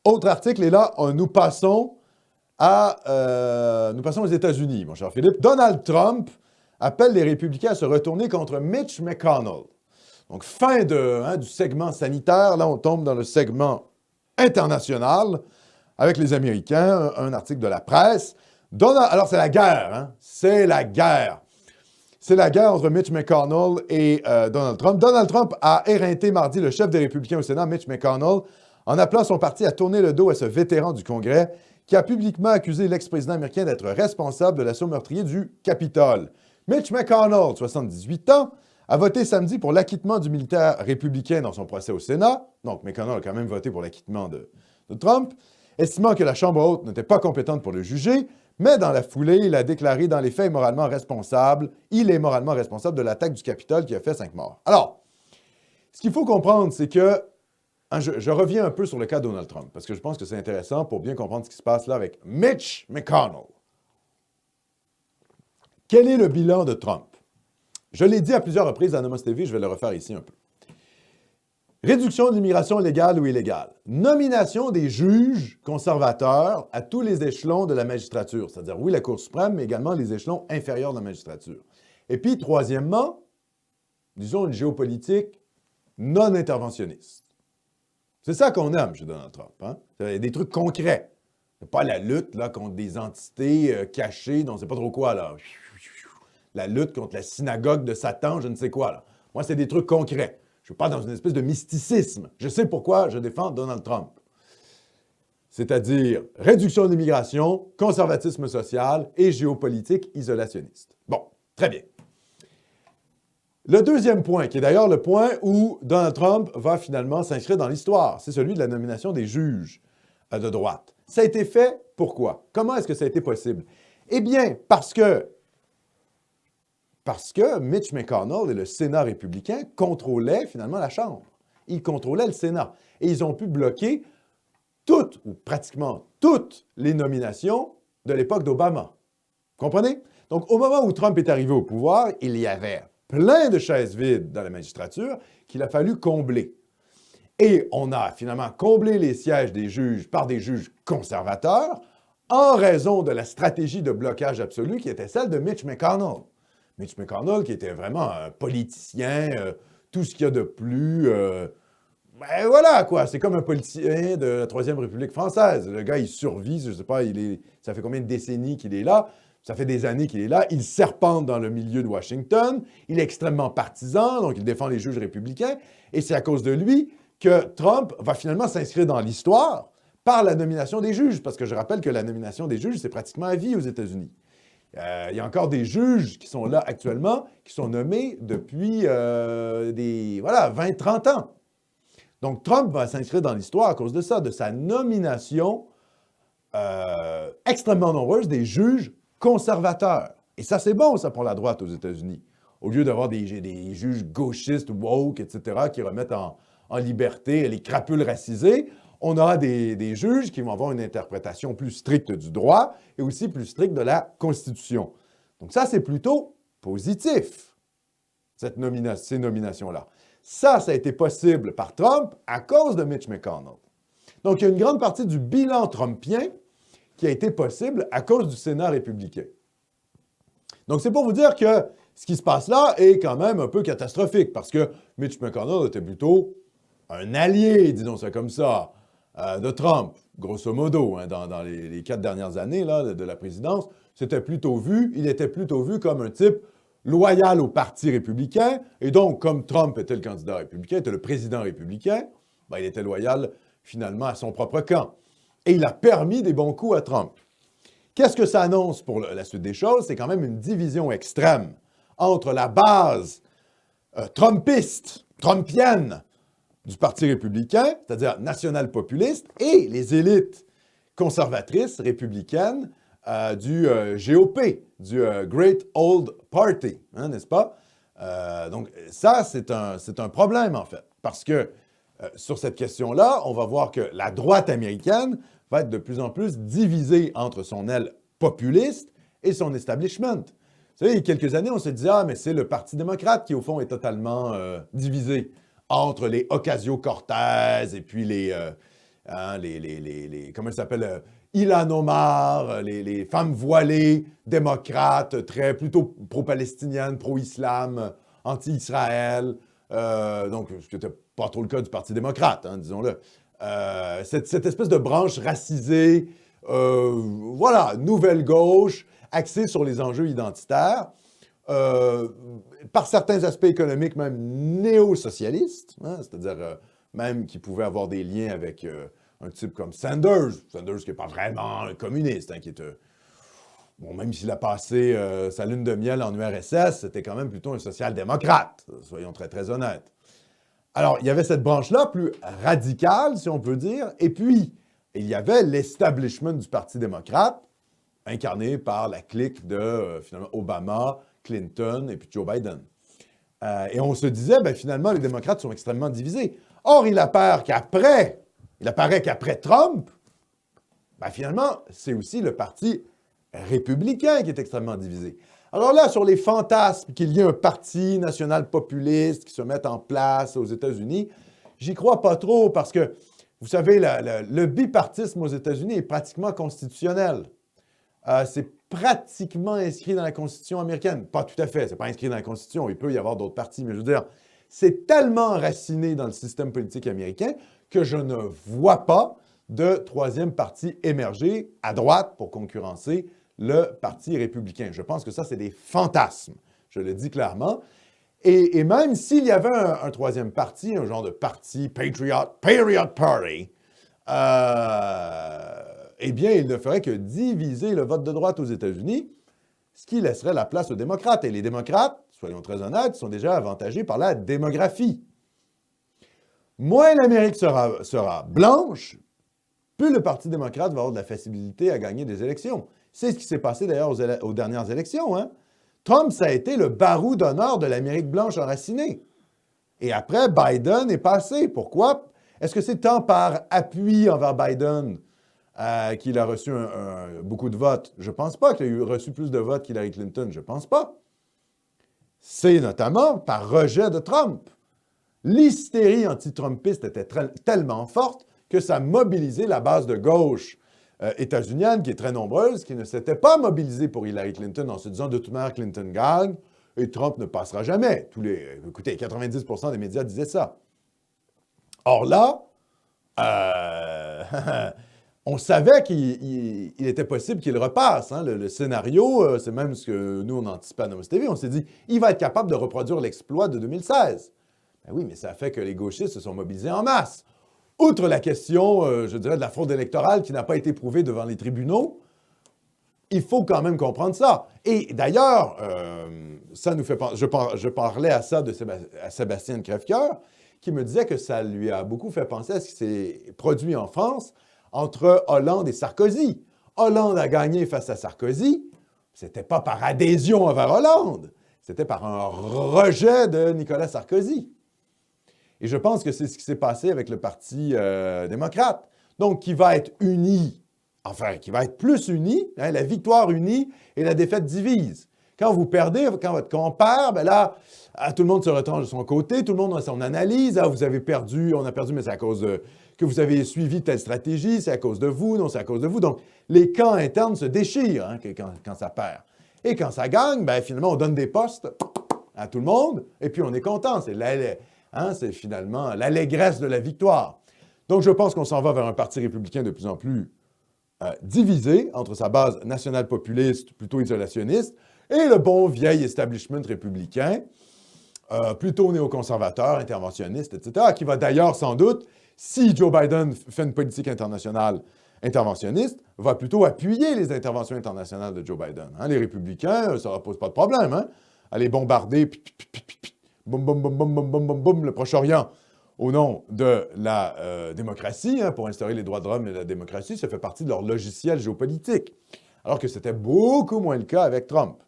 Autre article, et là, nous passons aux États-Unis, mon cher Philippe. Donald Trump appelle les républicains à se retourner contre Mitch McConnell. Donc, fin du segment sanitaire. Là, on tombe dans le segment international avec les Américains, un article de la presse. Alors, c'est la guerre, hein? C'est la guerre. C'est la guerre entre Mitch McConnell et Donald Trump. Donald Trump a éreinté mardi le chef des Républicains au Sénat, Mitch McConnell, en appelant son parti à tourner le dos à ce vétéran du Congrès qui a publiquement accusé l'ex-président américain d'être responsable de l'assaut meurtrier du Capitole. Mitch McConnell, 78 ans, a voté samedi pour l'acquittement du militaire républicain dans son procès au Sénat. Donc, McConnell a quand même voté pour l'acquittement de Trump, estimant que la Chambre haute n'était pas compétente pour le juger, mais dans la foulée, il a déclaré dans les faits il est moralement responsable de l'attaque du Capitole qui a fait 5 morts. Alors, ce qu'il faut comprendre, c'est que, je reviens un peu sur le cas de Donald Trump, parce que je pense que c'est intéressant pour bien comprendre ce qui se passe là avec Mitch McConnell. Quel est le bilan de Trump? Je l'ai dit à plusieurs reprises à Nomos TV, je vais le refaire ici un peu. Réduction de l'immigration légale ou illégale. Nomination des juges conservateurs à tous les échelons de la magistrature, c'est-à-dire, oui, la Cour suprême, mais également les échelons inférieurs de la magistrature. Et puis, troisièmement, disons une géopolitique non interventionniste. C'est ça qu'on aime chez Donald Trump. Hein? C'est des trucs concrets. C'est pas la lutte là, contre des entités cachées, dont on ne sait pas trop quoi. Là. La lutte contre la synagogue de Satan, je ne sais quoi. Là. Moi, c'est des trucs concrets. Je ne suis pas dans une espèce de mysticisme. Je sais pourquoi je défends Donald Trump. C'est-à-dire réduction de l'immigration, conservatisme social et géopolitique isolationniste. Bon, très bien. Le deuxième point, qui est d'ailleurs le point où Donald Trump va finalement s'inscrire dans l'histoire, c'est celui de la nomination des juges de droite. Ça a été fait, pourquoi? Comment est-ce que ça a été possible? Eh bien, parce que Mitch McConnell et le Sénat républicain contrôlaient finalement la Chambre. Ils contrôlaient le Sénat. Et ils ont pu bloquer toutes, ou pratiquement toutes, les nominations de l'époque d'Obama. Comprenez? Donc, au moment où Trump est arrivé au pouvoir, il y avait plein de chaises vides dans la magistrature qu'il a fallu combler. Et on a finalement comblé les sièges des juges par des juges conservateurs en raison de la stratégie de blocage absolu qui était celle de Mitch McConnell. Mitch McConnell, qui était vraiment un politicien, tout ce qu'il y a de plus... ben voilà, quoi, c'est comme un politicien de la Troisième République française. Le gars, il survit, je ne sais pas, ça fait combien de décennies qu'il est là, ça fait des années qu'il est là, il serpente dans le milieu de Washington, il est extrêmement partisan, donc il défend les juges républicains, et c'est à cause de lui que Trump va finalement s'inscrire dans l'histoire par la nomination des juges, parce que je rappelle que la nomination des juges, c'est pratiquement à vie aux États-Unis. Il y a encore des juges qui sont là actuellement, qui sont nommés depuis 20-30 ans. Donc, Trump va s'inscrire dans l'histoire à cause de ça, de sa nomination extrêmement nombreuse des juges conservateurs. Et ça, c'est bon, ça, pour la droite aux États-Unis. Au lieu d'avoir des juges gauchistes, woke, etc., qui remettent en liberté les crapules racisés, on aura des juges qui vont avoir une interprétation plus stricte du droit et aussi plus stricte de la Constitution. Donc ça, c'est plutôt positif, ces nominations-là. Ça a été possible par Trump à cause de Mitch McConnell. Donc, il y a une grande partie du bilan trumpien qui a été possible à cause du Sénat républicain. Donc, c'est pour vous dire que ce qui se passe là est quand même un peu catastrophique parce que Mitch McConnell était plutôt un allié, disons ça comme ça, de Trump, grosso modo, hein, dans les 4 dernières années là, de la présidence. Il était plutôt vu comme un type loyal au Parti républicain, et donc, comme Trump était le candidat républicain, était le président républicain, ben, il était loyal finalement à son propre camp. Et il a permis des bons coups à Trump. Qu'est-ce que ça annonce pour la suite des choses? C'est quand même une division extrême entre la base trumpiste, trumpienne du Parti républicain, c'est-à-dire national-populiste, et les élites conservatrices républicaines du GOP, du Great Old Party, hein, n'est-ce pas? Donc ça, c'est un problème, en fait, parce que sur cette question-là, on va voir que la droite américaine va être de plus en plus divisée entre son aile populiste et son establishment. Vous savez, il y a quelques années, on se disait « Ah, mais c'est le Parti démocrate qui, au fond, est totalement divisé entre les Ocasio-Cortez et puis hein, comment elle s'appelle, Ilhan Omar, les femmes voilées, démocrates, plutôt pro-palestiniennes, pro-islam, anti-Israël, donc ce qui n'était pas trop le cas du Parti démocrate, hein, disons-le. Cette espèce de branche racisée, voilà, nouvelle gauche, axée sur les enjeux identitaires, par certains aspects économiques même néo-socialistes, hein, c'est-à-dire même qui pouvaient avoir des liens avec un type comme Sanders qui n'est pas vraiment un communiste, hein, qui est, bon, même s'il a passé sa lune de miel en URSS, c'était quand même plutôt un social-démocrate, soyons très, très honnêtes. Alors, il y avait cette branche-là, plus radicale, si on peut dire, et puis, il y avait l'establishment du Parti démocrate, incarné par la clique de, finalement, Obama, Clinton et puis Joe Biden. Et on se disait, ben, finalement, les démocrates sont extrêmement divisés. Or, il apparaît qu'après Trump, ben, finalement, c'est aussi le Parti républicain qui est extrêmement divisé. Alors là, sur les fantasmes qu'il y ait un parti national populiste qui se mette en place aux États-Unis, j'y crois pas trop parce que, vous savez, le bipartisme aux États-Unis est pratiquement constitutionnel. C'est pratiquement inscrit dans la Constitution américaine. Pas tout à fait, c'est pas inscrit dans la Constitution, il peut y avoir d'autres partis, mais je veux dire, c'est tellement enraciné dans le système politique américain que je ne vois pas de troisième parti émerger à droite pour concurrencer le Parti républicain. Je pense que ça, c'est des fantasmes, je le dis clairement. Et même s'il y avait un troisième parti, un genre de parti Patriot Party, eh bien, il ne ferait que diviser le vote de droite aux États-Unis, ce qui laisserait la place aux démocrates. Et les démocrates, soyons très honnêtes, sont déjà avantagés par la démographie. Moins l'Amérique sera blanche, plus le Parti démocrate va avoir de la facilité à gagner des élections. C'est ce qui s'est passé d'ailleurs aux dernières élections, hein? Trump, ça a été le barreau d'honneur de l'Amérique blanche enracinée. Et après, Biden est passé. Pourquoi? Est-ce que c'est tant par appui envers Biden qu'il a reçu beaucoup de votes? Je ne pense pas qu'il ait reçu plus de votes qu'Hillary Clinton. Je ne pense pas. C'est notamment par rejet de Trump. L'hystérie anti-trumpiste était tellement forte que ça a mobilisé la base de gauche états-unienne, qui est très nombreuse, qui ne s'était pas mobilisée pour Hillary Clinton en se disant de toute manière Clinton gagne et Trump ne passera jamais. Écoutez, 90% des médias disaient ça. Or là, on savait qu'il était possible qu'il repasse. Hein. Le scénario, c'est même ce que nous, on anticipait à Nomos TV. On s'est dit, il va être capable de reproduire l'exploit de 2016. Ben oui, mais ça a fait que les gauchistes se sont mobilisés en masse. Outre la question, je dirais, de la fraude électorale qui n'a pas été prouvée devant les tribunaux, il faut quand même comprendre ça. Et d'ailleurs, ça nous fait penser, je parlais à ça à Sébastien Crèvecoeur, qui me disait que ça lui a beaucoup fait penser à ce qui s'est produit en France entre Hollande et Sarkozy. Hollande a gagné face à Sarkozy, c'était pas par adhésion envers Hollande, c'était par un rejet de Nicolas Sarkozy. Et je pense que c'est ce qui s'est passé avec le Parti démocrate. Donc, qui va être uni, enfin, qui va être plus uni, hein, la victoire unie et la défaite divise. Quand vous perdez, quand votre camp perd, ben là, tout le monde se retranche de son côté, tout le monde a son analyse. Ah, vous avez perdu, on a perdu, mais c'est à cause que vous avez suivi telle stratégie, c'est à cause de vous, non, c'est à cause de vous. Donc, les camps internes se déchirent hein, quand ça perd. Et quand ça gagne, ben, finalement, on donne des postes à tout le monde, et puis on est content. C'est finalement l'allégresse de la victoire. Donc, je pense qu'on s'en va vers un parti républicain de plus en plus divisé entre sa base nationale populiste, plutôt isolationniste, et le bon vieil establishment républicain, plutôt néoconservateur, interventionniste, etc., qui va d'ailleurs sans doute, si Joe Biden fait une politique internationale interventionniste, va plutôt appuyer les interventions internationales de Joe Biden. Hein, les républicains, ça ne pose pas de problème. Hein? Aller bombarder, boum, boum, boum, boum, boum, boum, boum, boum, le Proche-Orient au nom de la démocratie, hein, pour instaurer les droits de l'homme et la démocratie, ça fait partie de leur logiciel géopolitique. Alors que c'était beaucoup moins le cas avec Trump.